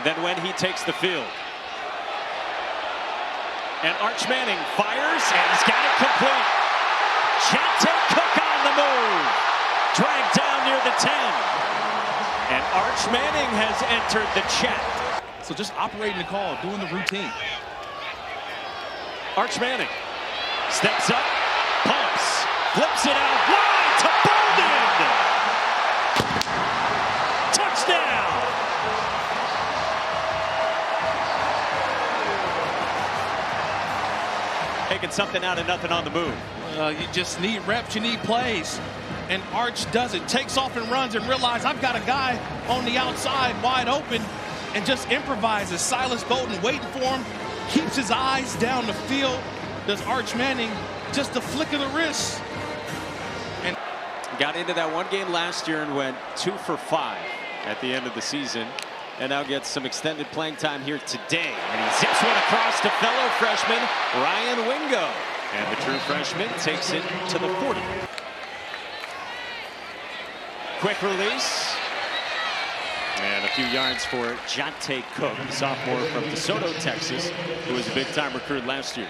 than when he takes the field. And Arch Manning fires, and he's got it complete. Jonte Cook on the move. Dragged down near the 10. And Arch Manning has entered the chat. So just operating the call, doing the routine. Arch Manning steps up, pumps, flips it out wide to Bolden. Touchdown. Taking something out of nothing on the move. You just need reps, you need plays. And Arch does it, takes off and runs and realizes I've got a guy on the outside wide open and just improvises. Silas Bolden waiting for him, keeps his eyes down the field. Does Arch Manning just a flick of the wrist. And got into that one game last year and went 2 for 5 at the end of the season. And now gets some extended playing time here today. And he zips one across to fellow freshman Ryan Wingo. And the true freshman takes it to the 40. Quick release. And a few yards for Jonte Cook, the sophomore from DeSoto, Texas, who was a big-time recruit last year.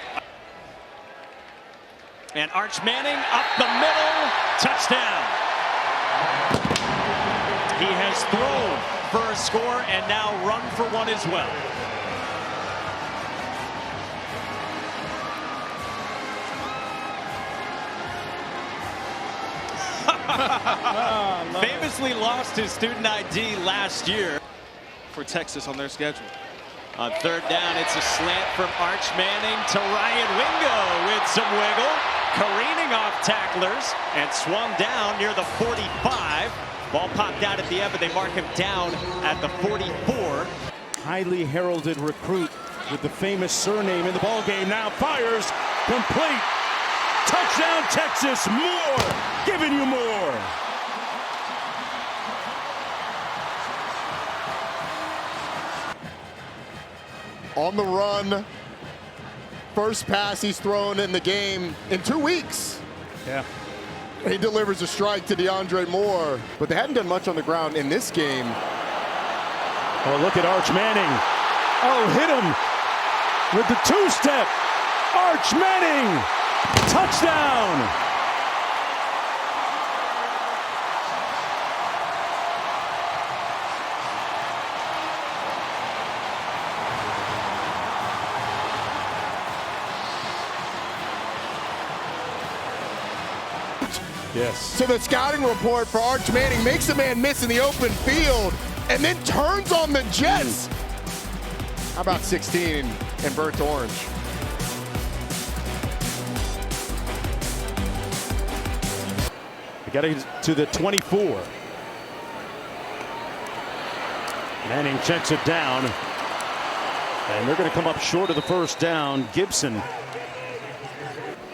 And Arch Manning up the middle, touchdown. He has thrown for a score and now run for one as well. Famously lost his student ID last year. For Texas on their schedule. On third down, it's a slant from Arch Manning to Ryan Wingo with some wiggle. Careening off tacklers and swung down near the 45. Ball popped out at the end, but they mark him down at the 44. Highly heralded recruit with the famous surname in the ball game now fires complete. Touchdown Texas, more, giving you more. On the run, first pass he's thrown in the game in 2 weeks. Yeah. He delivers a strike to DeAndre Moore, but they hadn't done much on the ground in this game. Oh, look at Arch Manning. Oh, hit him with the two-step. Arch Manning, touchdown. Yes. So the scouting report for Arch Manning makes a man miss in the open field and then turns on the Jets. How about 16 and burnt orange? They got it to the 24. Manning checks it down. And they're going to come up short of the first down. Gibson.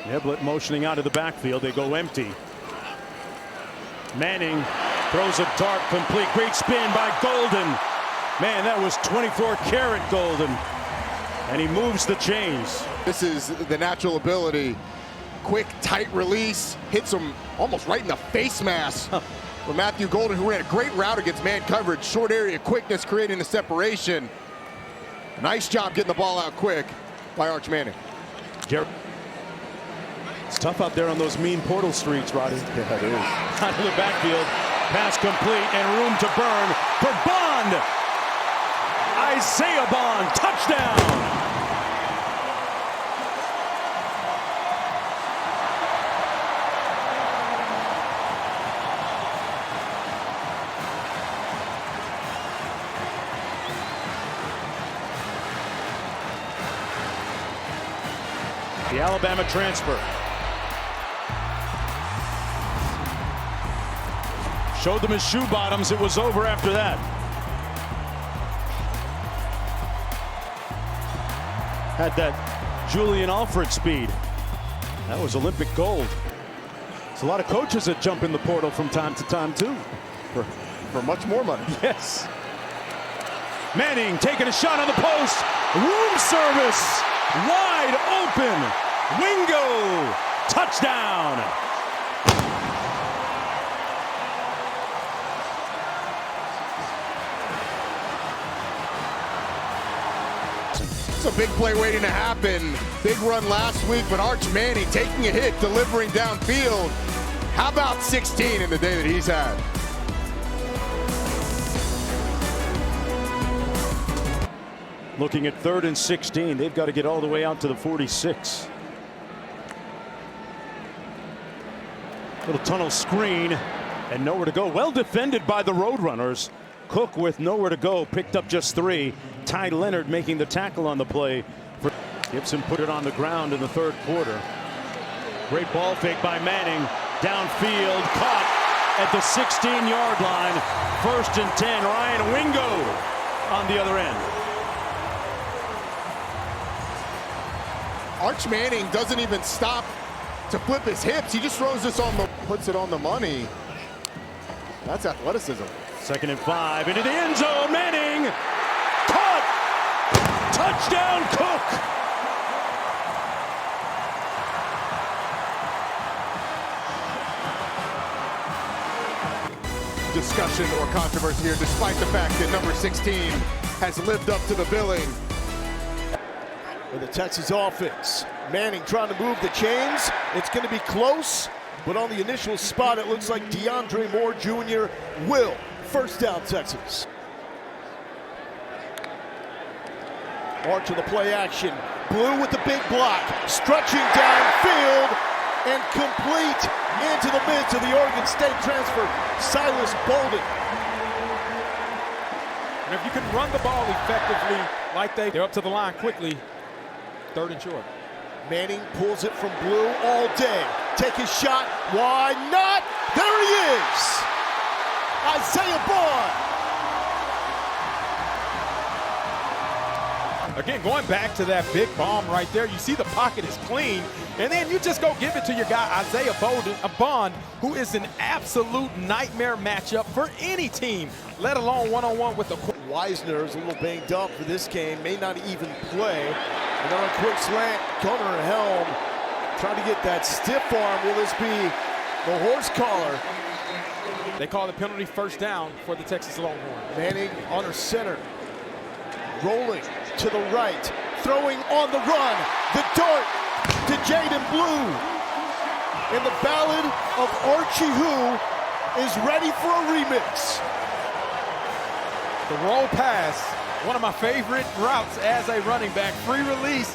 Niblett motioning out of the backfield. They go empty. Manning throws a dart complete. Great spin by Golden. Man, that was 24-karat Golden. And he moves the chains. This is the natural ability. Quick, tight release. Hits him almost right in the face mask. For Matthew Golden, who ran a great route against man coverage. Short area quickness, creating the separation. Nice job getting the ball out quick by Arch Manning. It's tough out there on those mean portal streets, Roddy. Yeah, it is. Out of the backfield, pass complete and room to burn for Bond. Isaiah Bond, touchdown. The Alabama transfer. Showed them his shoe bottoms. It was over after that. Had that Julian Alfred speed. That was Olympic gold. There's a lot of coaches that jump in the portal from time to time, too. For much more money. Yes. Manning taking a shot on the post. Room service. Wide open. Wingo. Touchdown. Here's a big play waiting to happen. Big run last week, but Arch Manning taking a hit, delivering downfield. How about 16 in the day that he's had? Looking at 3rd and 16. They've got to get all the way out to the 46. Little tunnel screen and nowhere to go. Well defended by the Roadrunners. Cook with nowhere to go picked up just 3. Ty Leonard making the tackle on the play. Gibson put it on the ground in the 3rd quarter. Great ball fake by Manning. Downfield, caught at the 16-yard line. 1st and 10. Ryan Wingo on the other end. Arch Manning doesn't even stop to flip his hips. He just throws this on the, puts it on the money. That's athleticism. 2nd and 5 into the end zone. Manning caught. Touchdown Cook. Discussion or controversy here, despite the fact that number 16 has lived up to the billing. For the Texas offense, Manning trying to move the chains. It's going to be close, but on the initial spot, it looks like DeAndre Moore Jr. will. 1st down, Texas. Arch of the play action. Blue with the big block. Stretching downfield and complete into the midst of the Oregon State transfer, Silas Bolden. And if you can run the ball effectively like they're up to the line quickly, 3rd and short. Manning pulls it from Blue all day. Take his shot. Why not? There he is. Isaiah Bond. Again, going back to that big bomb right there, you see the pocket is clean, and then you just go give it to your guy, Isaiah Bond, who is an absolute nightmare matchup for any team, let alone one-on-one with the Wisner is a little banged up for this game, may not even play. And on a quick slant, Gunnar Helm trying to get that stiff arm. Will this be the horse collar? They call the penalty 1st down for the Texas Longhorns. Manning under center, rolling to the right, throwing on the run, the dart to Jaden Blue. And the ballad of Archie Who is ready for a remix. The roll pass, one of my favorite routes as a running back. Free release,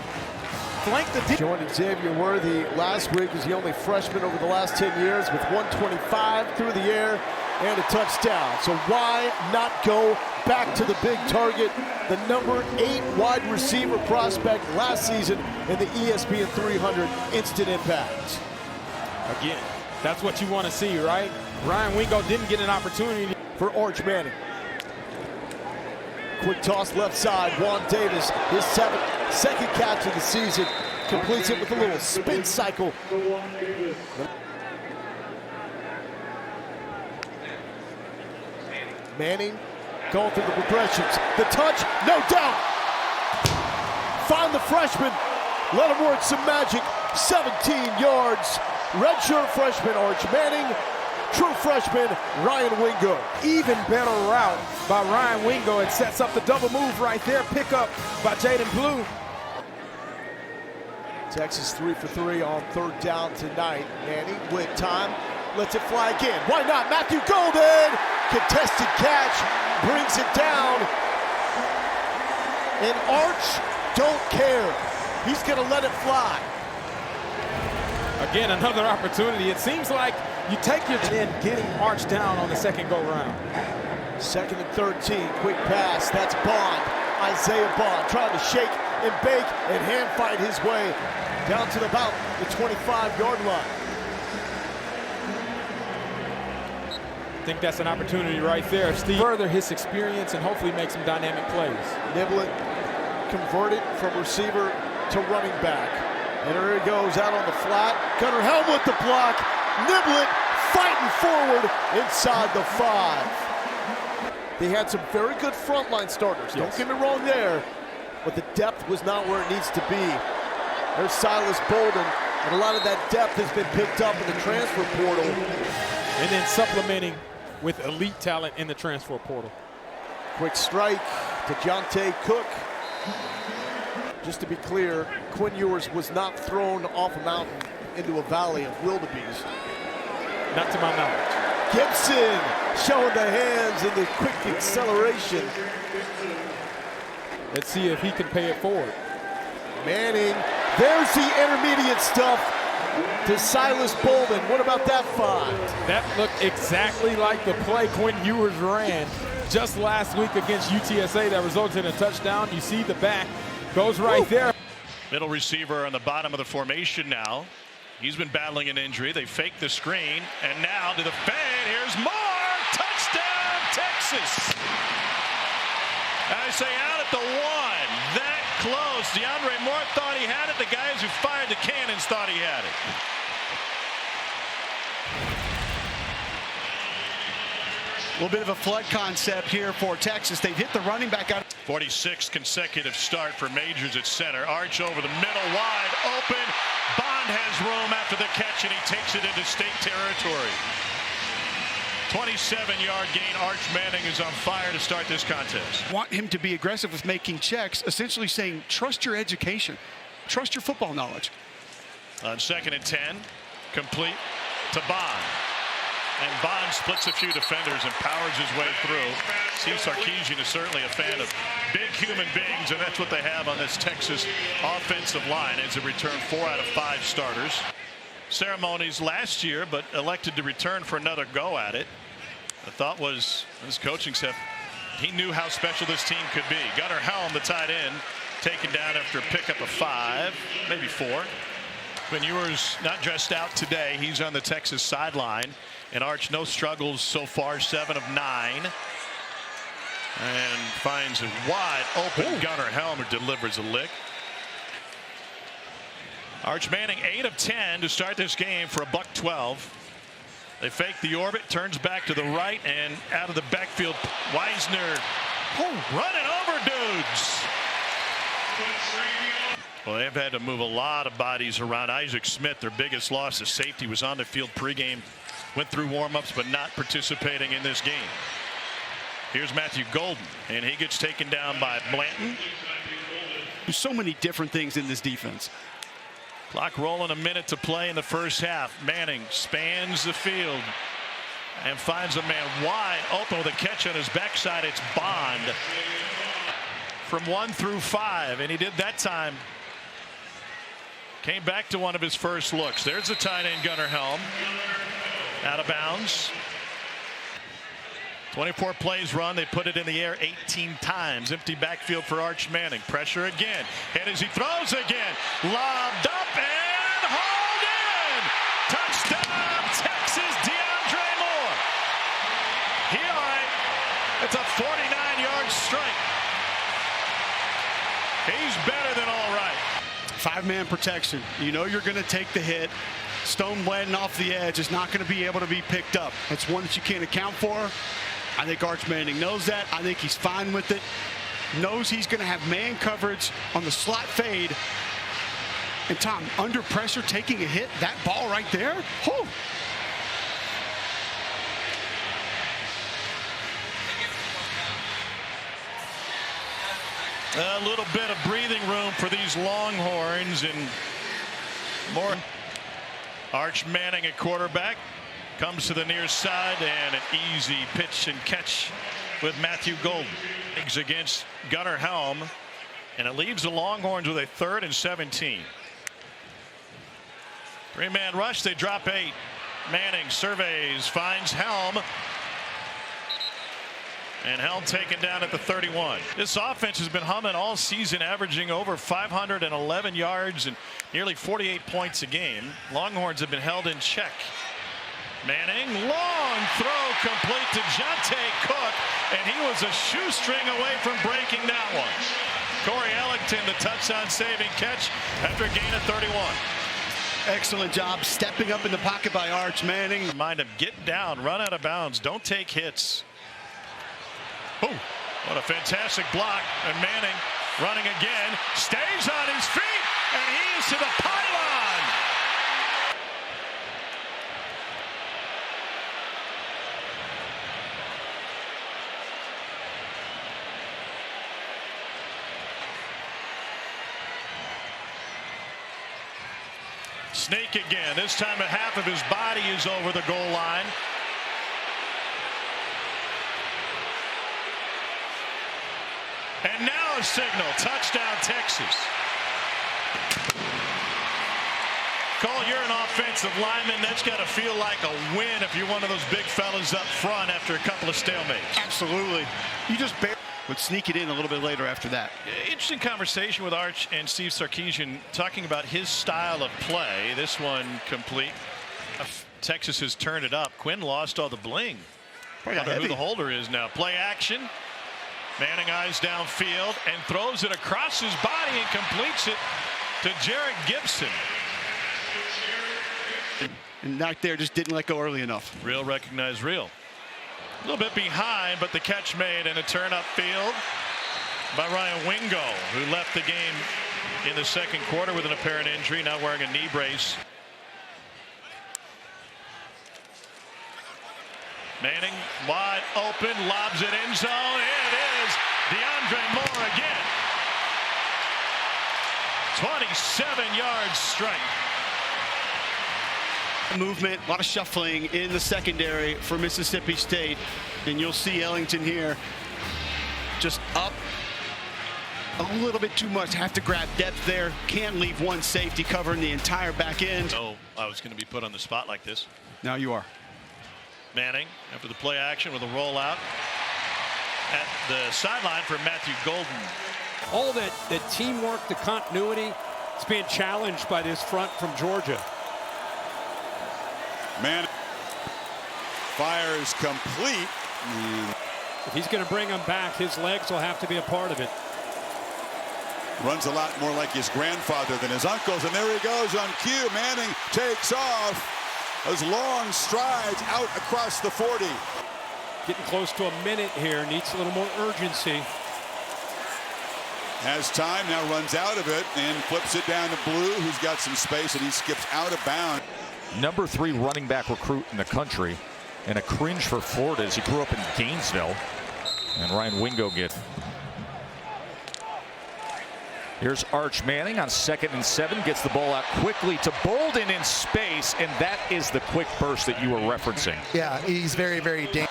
flank the deep. Joined Xavier Worthy last week as the only freshman over the last 10 years with 125 through the air and a touchdown. So why not go back to the big target, the number 8 wide receiver prospect last season in the ESPN 300 instant impact. Again, that's what you want to see, right? Ryan Wingo didn't get an opportunity. For Arch Manning. Quick toss left side, Juan Davis, his 2nd catch of the season, completes it with a little spin cycle. Manning going through the progressions. The touch, no doubt. Find the freshman, let him work some magic. 17 yards. Redshirt freshman Arch Manning. True freshman Ryan Wingo. Even better route by Ryan Wingo. It sets up the double move right there. Pick up by Jaden Blue. Texas 3 for 3 on 3rd down tonight. Manning with time, lets it fly again. Why not? Matthew Golden, contested catch, brings it down. And Arch don't care. He's gonna let it fly. Again, another opportunity. It seems like you take your in getting Arch down on the 2nd go round. 2nd and 13, quick pass. That's Bond, Isaiah Bond, trying to shake and bake and hand fight his way down to about the 25-yard line. I think that's an opportunity right there. Steve further his experience and hopefully make some dynamic plays. Niblett converted from receiver to running back. And here he goes out on the flat. Gunnar Helm with the block. Niblett fighting forward inside the 5. They had some very good frontline starters. Yes. Don't get me wrong there. But the depth was not where it needs to be. There's Silas Bolden. And a lot of that depth has been picked up in the transfer portal. And then supplementing with elite talent in the transfer portal. Quick strike to Jonte Cook. Just to be clear, Quinn Ewers was not thrown off a mountain into a valley of wildebeest. Not to my knowledge. Gibson showing the hands and the quick acceleration. Let's see if he can pay it forward. Manning, there's the intermediate stuff to Silas Bolden. What about that find? That looked exactly like the play Quinn Ewers ran just last week against UTSA that resulted in a touchdown. You see the back goes right there. Middle receiver on the bottom of the formation now. He's been battling an injury. They fake the screen, and now to the fade. Here's Moore. Touchdown, Texas. I say out at the 1. That close. DeAndre Moore thought he had it. The guys who fired the cannons thought he had it. A little bit of a flood concept here for Texas. They've hit the running back out. 46th consecutive start for Majors at center. Arch over the middle, wide open. Bond has room after the catch, and he takes it into state territory. 27-yard gain. Arch Manning is on fire to start this contest. Want him to be aggressive with making checks, essentially saying, trust your education, trust your football knowledge. On 2nd and 10, complete to Bond. And Bond splits a few defenders and powers his way through. Steve Sarkisian is certainly a fan of big human beings, and that's what they have on this Texas offensive line as they return 4 out of 5 starters. Ceremonies last year, but elected to return for another go at it. The thought was his coaching staff, he knew how special this team could be. Gunnar Helm, the tight end, taken down after a pickup of 5, maybe 4. Quinn Ewers not dressed out today. He's on the Texas sideline. And Arch, no struggles so far, 7 of 9. And finds a wide open Gunnar Helm, who delivers a lick. Arch Manning 8 of 10 to start this game for a $112. They fake the orbit, turns back to the right, and out of the backfield, Wisner running over dudes. Well, they've had to move a lot of bodies around. Isaac Smith, their biggest loss, the safety, was on the field pregame, went through warm-ups, but not participating in this game. Here's Matthew Golden, and he gets taken down by Blanton. There's so many different things in this defense. Clock rolling, a minute to play in the first half. Manning spans the field and finds a man wide open with a catch on his backside. It's Bond from 1 through 5, and he did that time. Came back to one of his first looks. There's the tight end, Gunnar Helm. Out of bounds. 24 plays run. They put it in the air 18 times. Empty backfield for Arch Manning. Pressure again. And as he throws again. Lobbed up and hauled in. Touchdown, Texas, DeAndre Moore. He all right. It's a 49-yard strike. He's better than all right. 5-man protection. You know you're going to take the hit. Stone Blanton off the edge is not going to be able to be picked up. That's one that you can't account for. I think Arch Manning knows that. I think he's fine with it. Knows he's going to have man coverage on the slot fade. And Tom, under pressure, taking a hit, that ball right there. Whew. A little bit of breathing room for these Longhorns, and more. Arch Manning at quarterback, comes to the near side, and an easy pitch and catch with Matthew Golden. Against Gunnar Helm, and it leaves the Longhorns with a 3rd and 17. 3-man rush, they drop 8. Manning surveys, finds Helm. And Helm taken down at the 31. This offense has been humming all season, averaging over 511 yards and nearly 48 points a game. Longhorns have been held in check. Manning, long throw complete to Jonte Cook, and he was a shoestring away from breaking that one. Corey Ellington, the touchdown saving catch after a gain of 31. Excellent job stepping up in the pocket by Arch Manning. Remind him, get down, run out of bounds, don't take hits. Oh, what a fantastic block. And Manning running again, stays on his feet, and he is to the pylon. Sneak again. This time half of his body is over the goal line. And now a signal. Touchdown, Texas. Cole, you're an offensive lineman. That's got to feel like a win if you're one of those big fellas up front after a couple of stalemates. Absolutely. You just would sneak it in a little bit later after that. Interesting conversation with Arch and Steve Sarkisian talking about his style of play. This one complete. Texas has turned it up. Quinn lost all the bling. I wonder who the holder is now. Play action. Manning eyes downfield and throws it across his body and completes it to Jarrett Gibson. And back there just didn't let go early enough. Real recognized real. A little bit behind, but the catch made and a turn upfield by Ryan Wingo, who left the game in the second quarter with an apparent injury, now wearing a knee brace. Manning wide open, lobs it end zone. It is DeAndre Moore again. 27 yards strike. Movement, a lot of shuffling in the secondary for Mississippi State, and you'll see Ellington here just up a little bit too much. Have to grab depth there. Can't leave one safety covering the entire back end. Oh, I was going to be put on the spot like this. Now you are. Manning after the play action with a rollout at the sideline for Matthew Golden. All that teamwork, the continuity, it's being challenged by this front from Georgia. Man, fires complete. If he's going to bring him back, his legs will have to be a part of it. Runs a lot more like his grandfather than his uncles, and there he goes on cue. Manning takes off. Those long strides out across the 40. Getting close to a minute here. Needs a little more urgency. Has time, now runs out of it and flips it down to Blue, who's got some space, and he skips out of bounds. Number 3 running back recruit in the country, and a cringe for Florida as he grew up in Gainesville. And Ryan Wingo get. Here's Arch Manning on 2nd and 7, gets the ball out quickly to Bolden in space, and that is the quick burst that you were referencing. Yeah, he's very, very dangerous.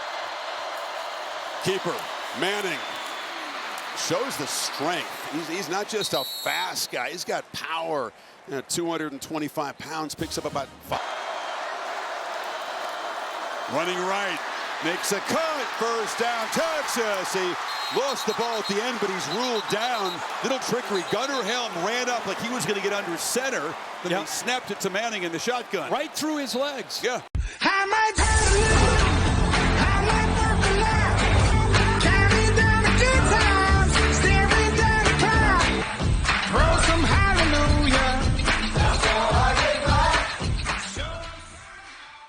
Keeper Manning shows the strength. He's not just a fast guy. He's got power. 225 pounds, picks up about 5. Running right, makes a cut. First down, Texas. He lost the ball at the end, but he's ruled down. Little trickery. Gunnar Helm ran up like he was going to get under center. Then he snapped it to Manning in the shotgun. Right through his legs. Yeah. Hammer!